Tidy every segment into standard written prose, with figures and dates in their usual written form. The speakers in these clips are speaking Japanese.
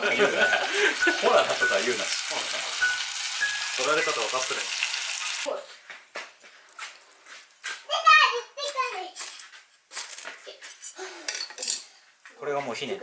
言うな。ホラーとか言うな。取られ方分かってる。これがもうひね。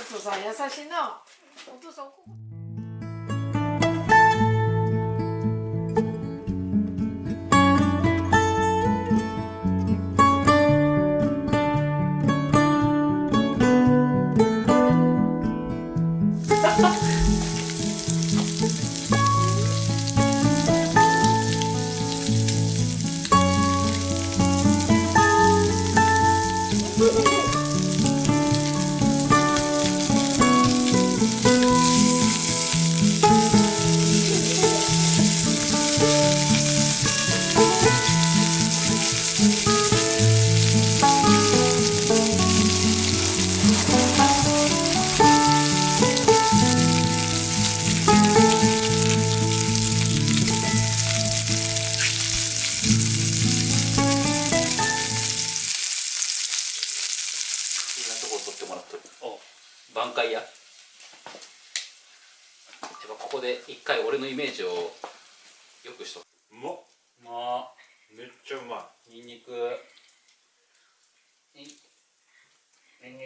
お父さん優しいな。お父さん。挽回や。ここで一回俺のイメージをよくしとく。うまっ。まあめっちゃうまニンニクand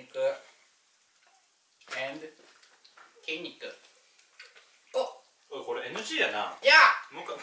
筋肉。い。おいこれ NG やな。いやもう一回。